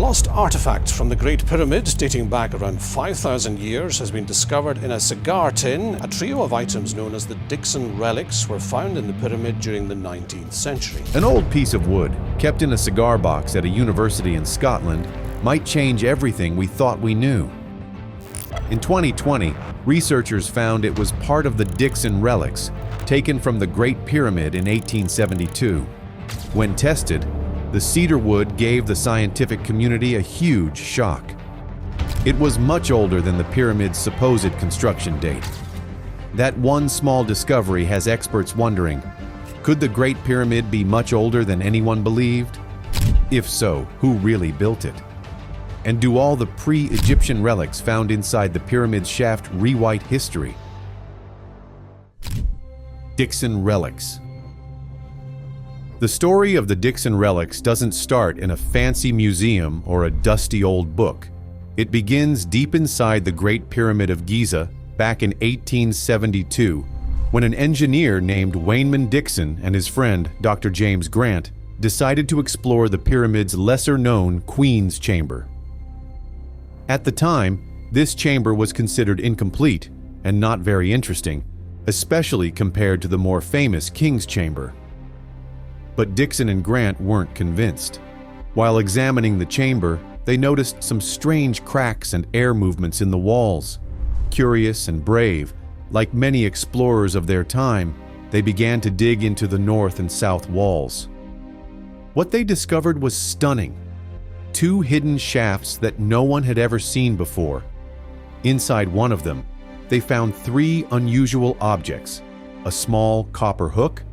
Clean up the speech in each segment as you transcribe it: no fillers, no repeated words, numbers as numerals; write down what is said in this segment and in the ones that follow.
lost artifact from the Great Pyramid dating back around 5,000 years has been discovered in a cigar tin. A trio of items known as the Dixon Relics were found in the pyramid during the 19th century. An old piece of wood, kept in a cigar box at a university in Scotland, might change everything we thought we knew. In 2020, researchers found it was part of the Dixon Relics, taken from the Great Pyramid in 1872. When tested, the cedar wood gave the scientific community a huge shock. It was much older than the pyramid's supposed construction date. That one small discovery has experts wondering, could the Great Pyramid be much older than anyone believed? If so, who really built it? And do all the pre-Egyptian relics found inside the pyramid's shaft rewrite history? Dixon Relics. The story of the Dixon Relics doesn't start in a fancy museum or a dusty old book. It begins deep inside the Great Pyramid of Giza back in 1872, when an engineer named Wayman Dixon and his friend, Dr. James Grant, decided to explore the pyramid's lesser-known Queen's Chamber. At the time, this chamber was considered incomplete and not very interesting, especially compared to the more famous King's Chamber. But Dixon and Grant weren't convinced. While examining the chamber, they noticed some strange cracks and air movements in the walls. Curious and brave, like many explorers of their time, they began to dig into the north and south walls. What they discovered was stunning. 2 hidden shafts that no one had ever seen before. Inside one of them, they found 3 unusual objects: a small copper hook,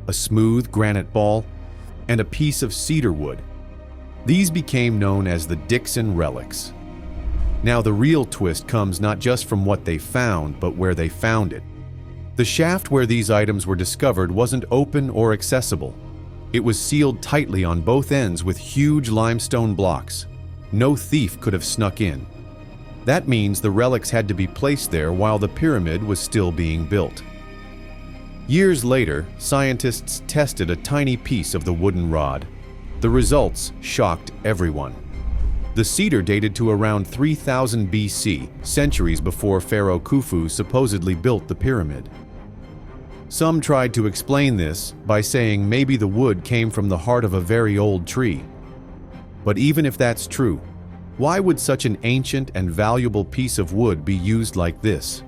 a smooth granite ball, and a piece of cedar wood. These became known as the Dixon Relics. Now, the real twist comes not just from what they found, but where they found it. The shaft where these items were discovered wasn't open or accessible. It was sealed tightly on both ends with huge limestone blocks. No thief could have snuck in. That means the relics had to be placed there while the pyramid was still being built. Years later, scientists tested a tiny piece of the wooden rod. The results shocked everyone. The cedar dated to around 3000 BC, centuries before Pharaoh Khufu supposedly built the pyramid. Some tried to explain this by saying maybe the wood came from the heart of a very old tree. But even if that's true, why would such an ancient and valuable piece of wood be used like this?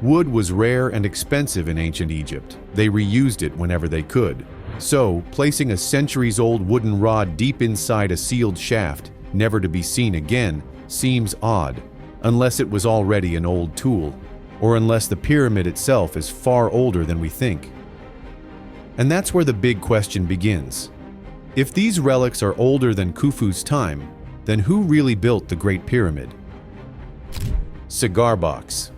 Wood was rare and expensive in ancient Egypt. They reused it whenever they could. So, placing a centuries-old wooden rod deep inside a sealed shaft, never to be seen again, seems odd, unless it was already an old tool, or unless the pyramid itself is far older than we think. And that's where the big question begins. If these relics are older than Khufu's time, then who really built the Great Pyramid? Cigar box.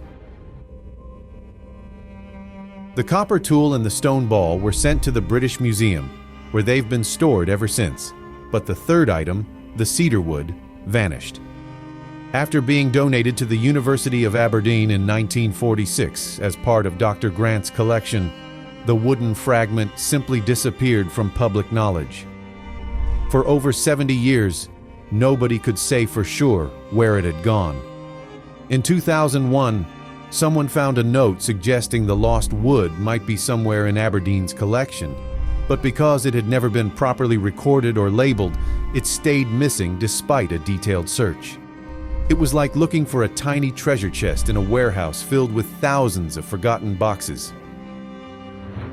The copper tool and the stone ball were sent to the British Museum, where they've been stored ever since. But the third item, the cedar wood, vanished. After being donated to the University of Aberdeen in 1946 as part of Dr. Grant's collection, the wooden fragment simply disappeared from public knowledge. For over 70 years, nobody could say for sure where it had gone. In 2001, someone found a note suggesting the lost wood might be somewhere in Aberdeen's collection, but because it had never been properly recorded or labeled, it stayed missing despite a detailed search. It was like looking for a tiny treasure chest in a warehouse filled with thousands of forgotten boxes.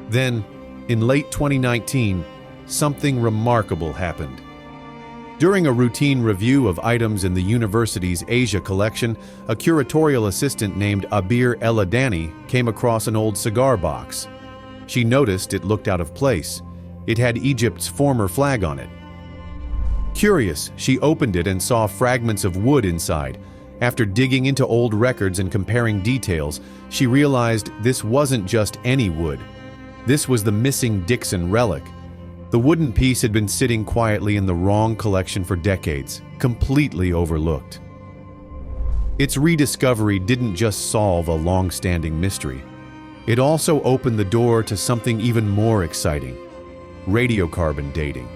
Then, in late 2019, something remarkable happened. During a routine review of items in the university's Asia collection, a curatorial assistant named Abir Eladani came across an old cigar box. She noticed it looked out of place. It had Egypt's former flag on it. Curious, she opened it and saw fragments of wood inside. After digging into old records and comparing details, she realized this wasn't just any wood. This was the missing Dixon relic. The wooden piece had been sitting quietly in the wrong collection for decades, completely overlooked. Its rediscovery didn't just solve a long-standing mystery. It also opened the door to something even more exciting: radiocarbon dating.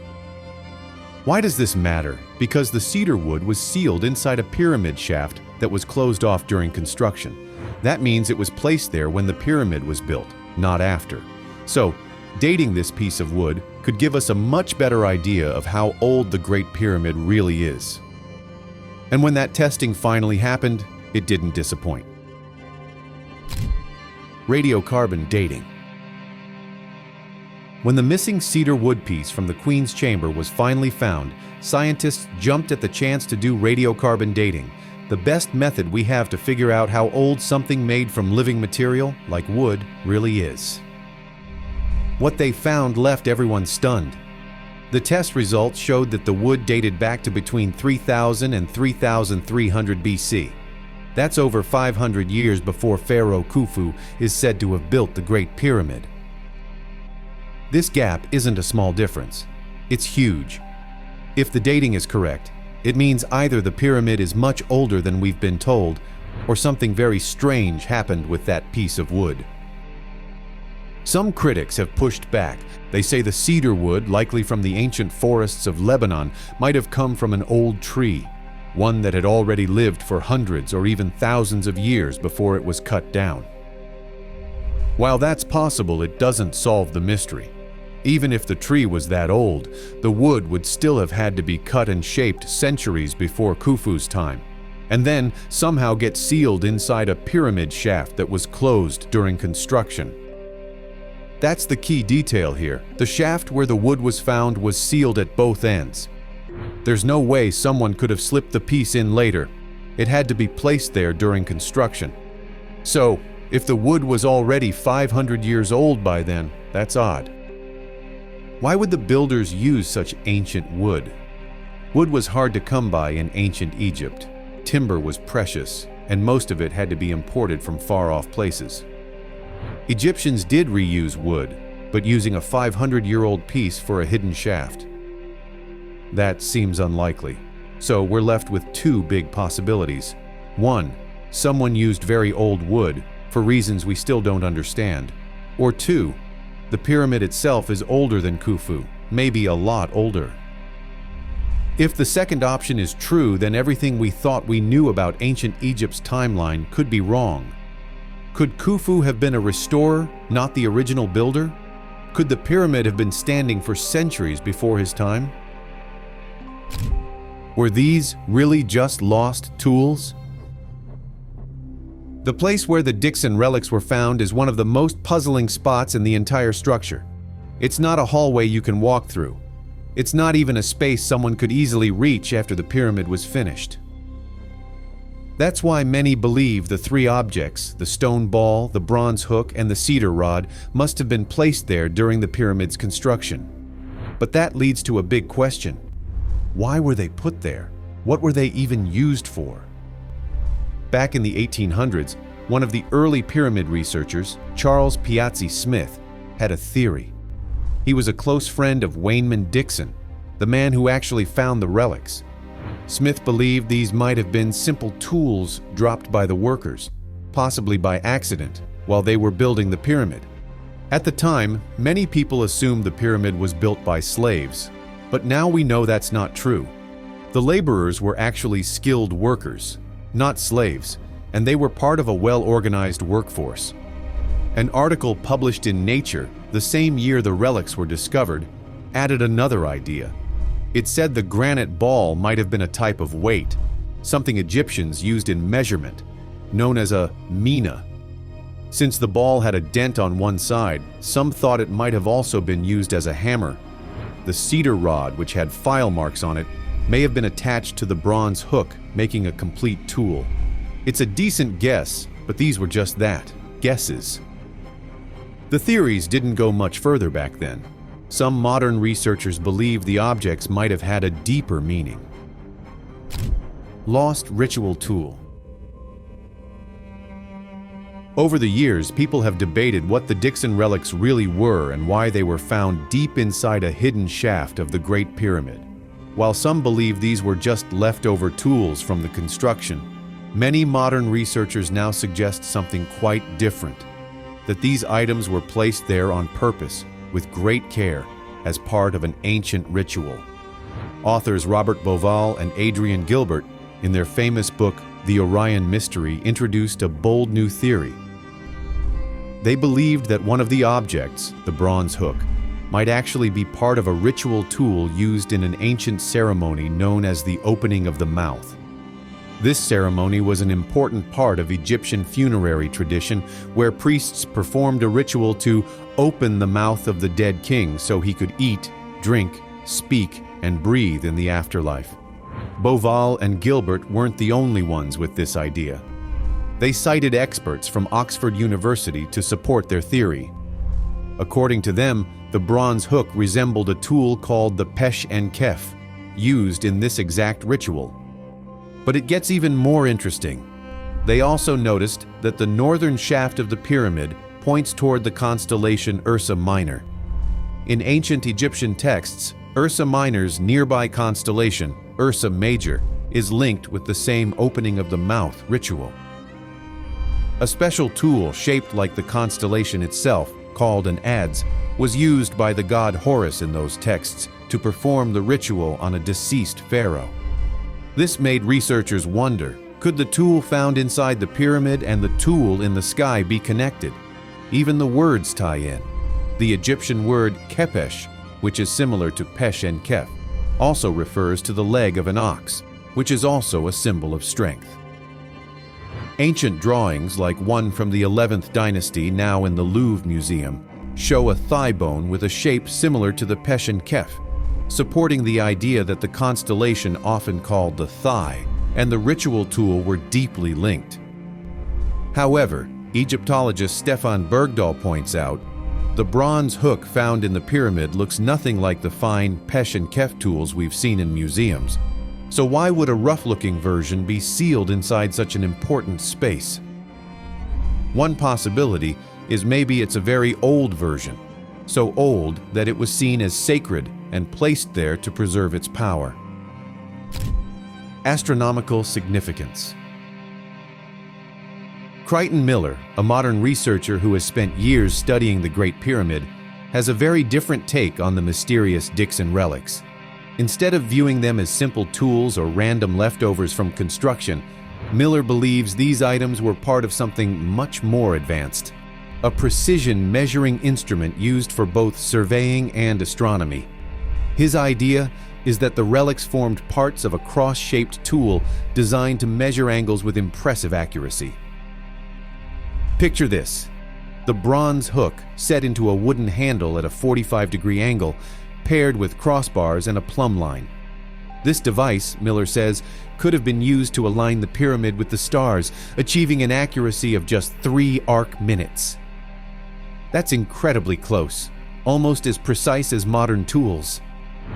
Why does this matter? Because the cedar wood was sealed inside a pyramid shaft that was closed off during construction. That means it was placed there when the pyramid was built, not after. So, dating this piece of wood could give us a much better idea of how old the Great Pyramid really is. And when that testing finally happened, it didn't disappoint. Radiocarbon dating. When the missing cedar wood piece from the Queen's Chamber was finally found, scientists jumped at the chance to do radiocarbon dating, the best method we have to figure out how old something made from living material, like wood, really is. What they found left everyone stunned. The test results showed that the wood dated back to between 3000 and 3300 BC. That's over 500 years before Pharaoh Khufu is said to have built the Great Pyramid. This gap isn't a small difference. It's huge. If the dating is correct, it means either the pyramid is much older than we've been told, or something very strange happened with that piece of wood. Some critics have pushed back. They say the cedar wood, likely from the ancient forests of Lebanon, might have come from an old tree, one that had already lived for hundreds or even thousands of years before it was cut down. While that's possible, it doesn't solve the mystery. Even if the tree was that old, the wood would still have had to be cut and shaped centuries before Khufu's time, and then somehow get sealed inside a pyramid shaft that was closed during construction. That's the key detail here. The shaft where the wood was found was sealed at both ends. There's no way someone could have slipped the piece in later. It had to be placed there during construction. So, if the wood was already 500 years old by then, that's odd. Why would the builders use such ancient wood? Wood was hard to come by in ancient Egypt. Timber was precious, and most of it had to be imported from far-off places. Egyptians did reuse wood, but using a 500-year-old piece for a hidden shaft. That seems unlikely. So we're left with two big possibilities. One, someone used very old wood for reasons we still don't understand. Or two, the pyramid itself is older than Khufu, maybe a lot older. If the second option is true, then everything we thought we knew about ancient Egypt's timeline could be wrong. Could Khufu have been a restorer, not the original builder? Could the pyramid have been standing for centuries before his time? Were these really just lost tools? The place where the Dixon relics were found is one of the most puzzling spots in the entire structure. It's not a hallway you can walk through. It's not even a space someone could easily reach after the pyramid was finished. That's why many believe the three objects, the stone ball, the bronze hook, and the cedar rod, must have been placed there during the pyramid's construction. But that leads to a big question. Why were they put there? What were they even used for? Back in the 1800s, one of the early pyramid researchers, Charles Piazzi Smith, had a theory. He was a close friend of Wayneman Dixon, the man who actually found the relics. Smith believed these might have been simple tools dropped by the workers, possibly by accident, while they were building the pyramid. At the time, many people assumed the pyramid was built by slaves, but now we know that's not true. The laborers were actually skilled workers, not slaves, and they were part of a well-organized workforce. An article published in Nature, the same year the relics were discovered, added another idea. It said the granite ball might have been a type of weight, something Egyptians used in measurement, known as a mina. Since the ball had a dent on one side, some thought it might have also been used as a hammer. The cedar rod, which had file marks on it, may have been attached to the bronze hook, making a complete tool. It's a decent guess, but these were just that, guesses. The theories didn't go much further back then. Some modern researchers believe the objects might have had a deeper meaning. Lost ritual tool. Over the years, people have debated what the Dixon relics really were and why they were found deep inside a hidden shaft of the Great Pyramid. While some believe these were just leftover tools from the construction, many modern researchers now suggest something quite different, that these items were placed there on purpose, with great care, as part of an ancient ritual. Authors Robert Bauval and Adrian Gilbert, in their famous book, The Orion Mystery, introduced a bold new theory. They believed that one of the objects, the bronze hook, might actually be part of a ritual tool used in an ancient ceremony known as the opening of the mouth. This ceremony was an important part of Egyptian funerary tradition, where priests performed a ritual to open the mouth of the dead king so he could eat, drink, speak, and breathe in the afterlife. Bauval and Gilbert weren't the only ones with this idea. They cited experts from Oxford University to support their theory. According to them, the bronze hook resembled a tool called the pesh and kef, used in this exact ritual. But it gets even more interesting. They also noticed that the northern shaft of the pyramid points toward the constellation Ursa Minor. In ancient Egyptian texts, Ursa Minor's nearby constellation, Ursa Major, is linked with the same opening of the mouth ritual. A special tool shaped like the constellation itself, called an adze, was used by the god Horus in those texts to perform the ritual on a deceased pharaoh. This made researchers wonder, could the tool found inside the pyramid and the tool in the sky be connected? Even the words tie in. The Egyptian word kepesh, which is similar to pesh and kef, also refers to the leg of an ox, which is also a symbol of strength. Ancient drawings, like one from the 11th dynasty now in the Louvre Museum, show a thigh bone with a shape similar to the pesh and kef, supporting the idea that the constellation often called the thigh and the ritual tool were deeply linked. However, Egyptologist Stefan Bergdahl points out, the bronze hook found in the pyramid looks nothing like the fine pesh and kef tools we've seen in museums. So why would a rough-looking version be sealed inside such an important space? One possibility is maybe it's a very old version, so old that it was seen as sacred and placed there to preserve its power. Astronomical significance. Crichton Miller, a modern researcher who has spent years studying the Great Pyramid, has a very different take on the mysterious Dixon relics. Instead of viewing them as simple tools or random leftovers from construction, Miller believes these items were part of something much more advanced, a precision measuring instrument used for both surveying and astronomy. His idea is that the relics formed parts of a cross-shaped tool designed to measure angles with impressive accuracy. Picture this: the bronze hook set into a wooden handle at a 45-degree angle, paired with crossbars and a plumb line. This device, Miller says, could have been used to align the pyramid with the stars, achieving an accuracy of just 3 arc minutes. That's incredibly close, almost as precise as modern tools.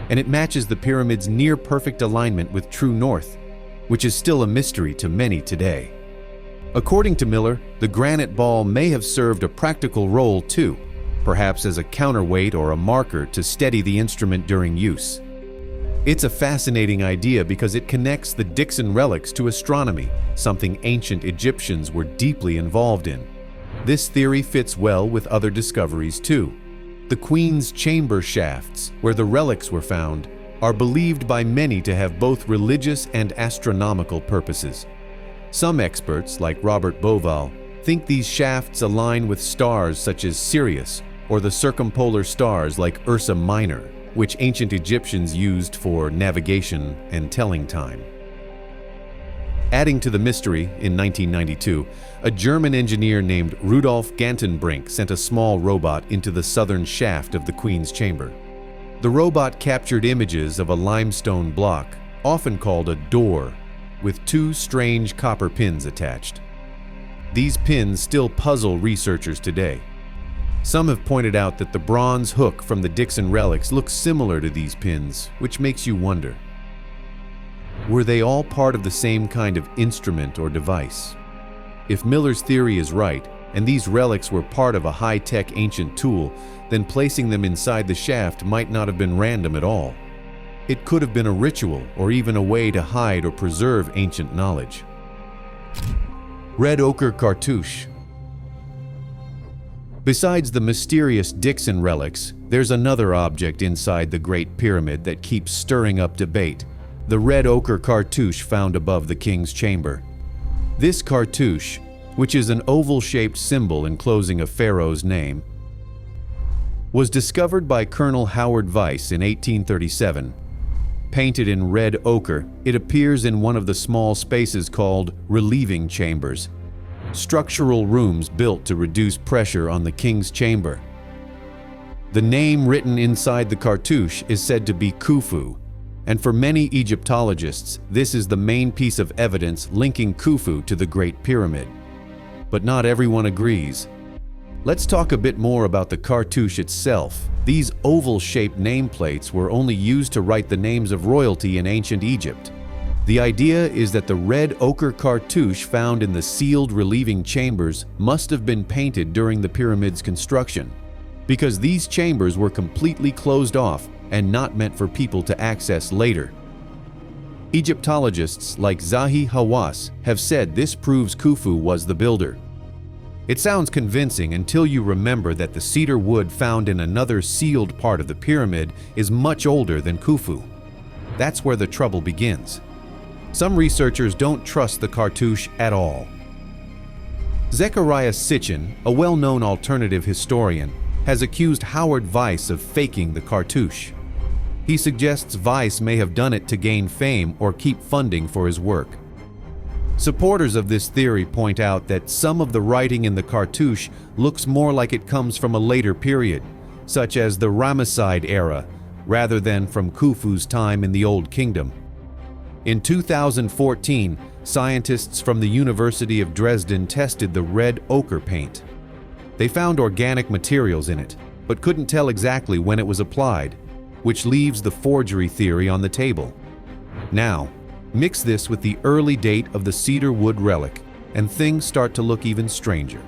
And it matches the pyramid's near-perfect alignment with true north, which is still a mystery to many today. According to Miller, the granite ball may have served a practical role too, perhaps as a counterweight or a marker to steady the instrument during use. It's a fascinating idea because it connects the Dixon relics to astronomy, something ancient Egyptians were deeply involved in. This theory fits well with other discoveries too. The Queen's chamber shafts, where the relics were found, are believed by many to have both religious and astronomical purposes. Some experts, like Robert Bauval, think these shafts align with stars such as Sirius or the circumpolar stars like Ursa Minor, which ancient Egyptians used for navigation and telling time. Adding to the mystery, in 1992, a German engineer named Rudolf Gantenbrink sent a small robot into the southern shaft of the Queen's chamber. The robot captured images of a limestone block, often called a door, with 2 strange copper pins attached. These pins still puzzle researchers today. Some have pointed out that the bronze hook from the Dixon relics looks similar to these pins, which makes you wonder. Were they all part of the same kind of instrument or device? If Miller's theory is right, and these relics were part of a high-tech ancient tool, then placing them inside the shaft might not have been random at all. It could have been a ritual or even a way to hide or preserve ancient knowledge. Red ochre cartouche. Besides the mysterious Dixon relics, There's another object inside the Great Pyramid that keeps stirring up debate: the red ochre cartouche found above the king's chamber. This cartouche, which is an oval-shaped symbol enclosing a pharaoh's name, was discovered by Colonel Howard Weiss in 1837. Painted in red ochre, it appears in one of the small spaces called relieving chambers, structural rooms built to reduce pressure on the king's chamber. The name written inside the cartouche is said to be Khufu, and for many Egyptologists, this is the main piece of evidence linking Khufu to the Great Pyramid. But not everyone agrees. Let's talk a bit more about the cartouche itself. These oval-shaped nameplates were only used to write the names of royalty in ancient Egypt. The idea is that the red ochre cartouche found in the sealed relieving chambers must have been painted during the pyramid's construction, because these chambers were completely closed off and not meant for people to access later. Egyptologists like Zahi Hawass have said this proves Khufu was the builder. It sounds convincing until you remember that the cedar wood found in another sealed part of the pyramid is much older than Khufu. That's where the trouble begins. Some researchers don't trust the cartouche at all. Zechariah Sitchin, a well-known alternative historian, has accused Howard Weiss of faking the cartouche. He suggests Weiss may have done it to gain fame or keep funding for his work. Supporters of this theory point out that some of the writing in the cartouche looks more like it comes from a later period, such as the Ramesside era, rather than from Khufu's time in the Old Kingdom. In 2014, scientists from the University of Dresden tested the red ochre paint. They found organic materials in it, but couldn't tell exactly when it was applied, which leaves the forgery theory on the table. Now, mix this with the early date of the cedar wood relic, and things start to look even stranger.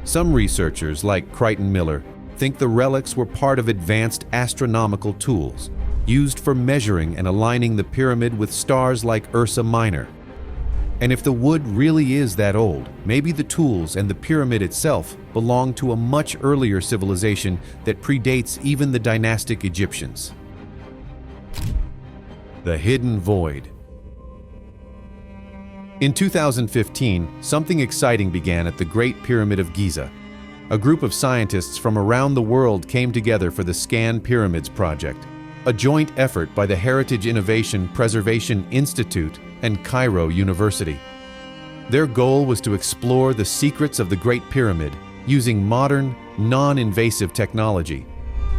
Some researchers, like Crichton Miller, think the relics were part of advanced astronomical tools, used for measuring and aligning the pyramid with stars like Ursa Minor. And if the wood really is that old, maybe the tools and the pyramid itself belong to a much earlier civilization that predates even the dynastic Egyptians. The hidden void. In 2015, something exciting began at the Great Pyramid of Giza. A group of scientists from around the world came together for the Scan Pyramids project, a joint effort by the Heritage Innovation Preservation Institute and Cairo University. Their goal was to explore the secrets of the Great Pyramid using modern, non-invasive technology.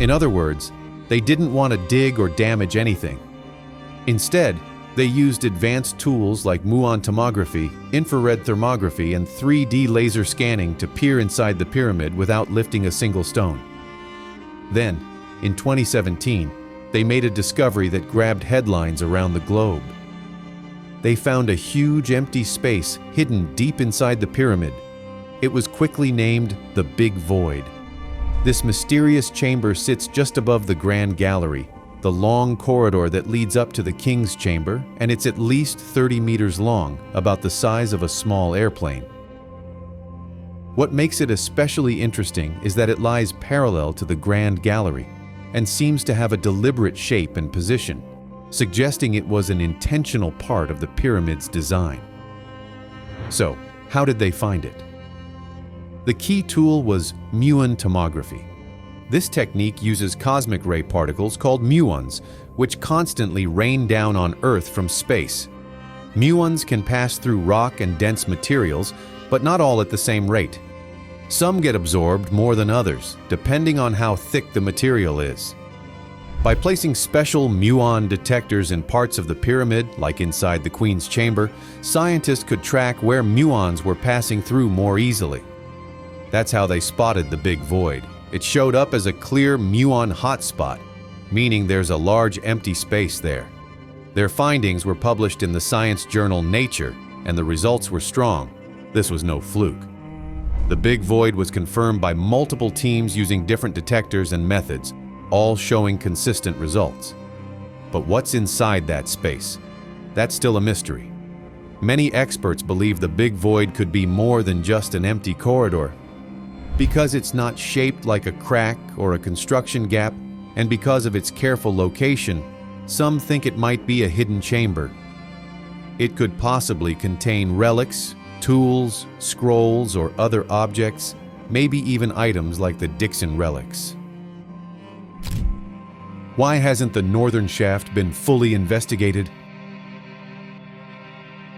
In other words, they didn't want to dig or damage anything. Instead, they used advanced tools like muon tomography, infrared thermography, and 3D laser scanning to peer inside the pyramid without lifting a single stone. Then, in 2017, they made a discovery that grabbed headlines around the globe. They found a huge empty space hidden deep inside the pyramid. It was quickly named the Big Void. This mysterious chamber sits just above the Grand Gallery, the long corridor that leads up to the King's Chamber, and it's at least 30 meters long, about the size of a small airplane. What makes it especially interesting is that it lies parallel to the Grand Gallery and seems to have a deliberate shape and position, suggesting it was an intentional part of the pyramid's design. So, how did they find it? The key tool was muon tomography. This technique uses cosmic ray particles called muons, which constantly rain down on Earth from space. Muons can pass through rock and dense materials, but not all at the same rate. Some get absorbed more than others, depending on how thick the material is. By placing special muon detectors in parts of the pyramid, like inside the Queen's Chamber, scientists could track where muons were passing through more easily. That's how they spotted the Big Void. It showed up as a clear muon hotspot, meaning there's a large empty space there. Their findings were published in the science journal Nature, and the results were strong. This was no fluke. The Big Void was confirmed by multiple teams using different detectors and methods, all showing consistent results. But what's inside that space? That's still a mystery. Many experts believe the Big Void could be more than just an empty corridor. Because it's not shaped like a crack or a construction gap, and because of its careful location, some think it might be a hidden chamber. It could possibly contain relics, tools, scrolls, or other objects, maybe even items like the Dixon Relics. Why hasn't the northern shaft been fully investigated?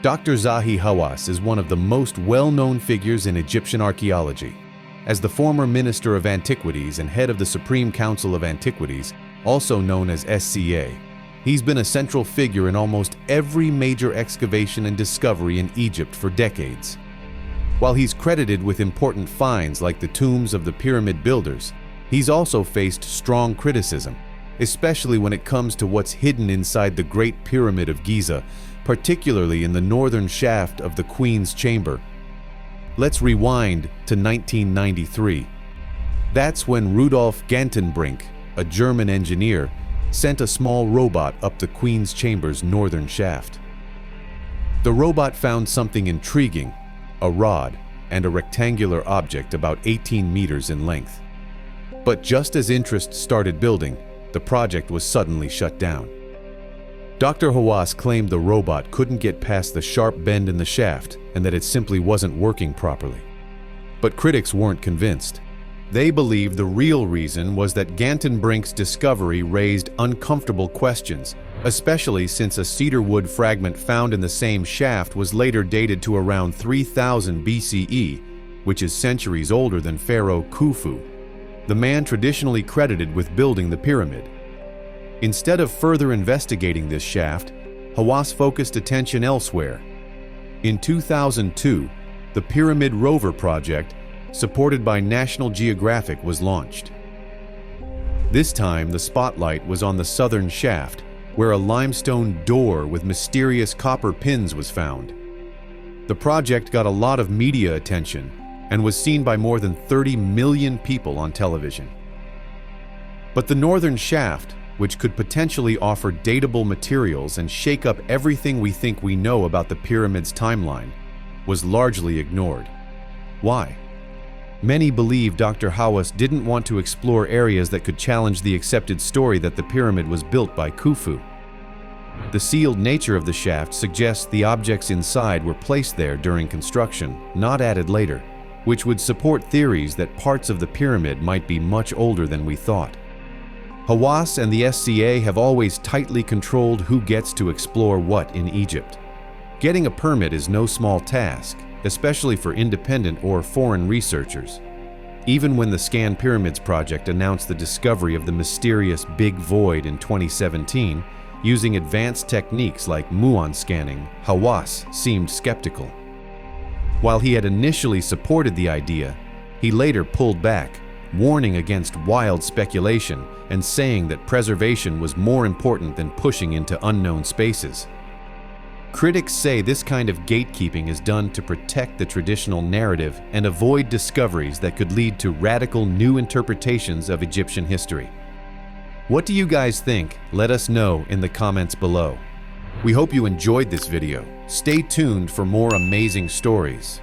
Dr. Zahi Hawass is one of the most well-known figures in Egyptian archaeology. As the former Minister of Antiquities and head of the Supreme Council of Antiquities, also known as SCA, he's been a central figure in almost every major excavation and discovery in Egypt for decades. While he's credited with important finds like the tombs of the pyramid builders, he's also faced strong criticism, especially when it comes to what's hidden inside the Great Pyramid of Giza, particularly in the northern shaft of the Queen's Chamber. Let's rewind to 1993. That's when Rudolf Gantenbrink, a German engineer, sent a small robot up the Queen's Chamber's northern shaft. The robot found something intriguing, a rod and a rectangular object about 18 meters in length. But just as interest started building, the project was suddenly shut down. Dr. Hawass claimed the robot couldn't get past the sharp bend in the shaft and that it simply wasn't working properly. But critics weren't convinced. They believed the real reason was that Gantenbrink's discovery raised uncomfortable questions, especially since a cedar wood fragment found in the same shaft was later dated to around 3000 BCE, which is centuries older than Pharaoh Khufu, the man traditionally credited with building the pyramid. Instead of further investigating this shaft, Hawass focused attention elsewhere. In 2002, the Pyramid Rover project, supported by National Geographic, was launched. This time, the spotlight was on the southern shaft, where a limestone door with mysterious copper pins was found. The project got a lot of media attention and was seen by more than 30 million people on television. But the northern shaft, which could potentially offer datable materials and shake up everything we think we know about the pyramid's timeline, was largely ignored. Why? Many believe Dr. Hawass didn't want to explore areas that could challenge the accepted story that the pyramid was built by Khufu. The sealed nature of the shaft suggests the objects inside were placed there during construction, not added later, which would support theories that parts of the pyramid might be much older than we thought. Hawass and the SCA have always tightly controlled who gets to explore what in Egypt. Getting a permit is no small task, especially for independent or foreign researchers. Even when the Scan Pyramids project announced the discovery of the mysterious Big Void in 2017, using advanced techniques like muon scanning, Hawass seemed skeptical. While he had initially supported the idea, he later pulled back, warning against wild speculation and saying that preservation was more important than pushing into unknown spaces. Critics say this kind of gatekeeping is done to protect the traditional narrative and avoid discoveries that could lead to radical new interpretations of Egyptian history. What do you guys think? Let us know in the comments below. We hope you enjoyed this video. Stay tuned for more amazing stories.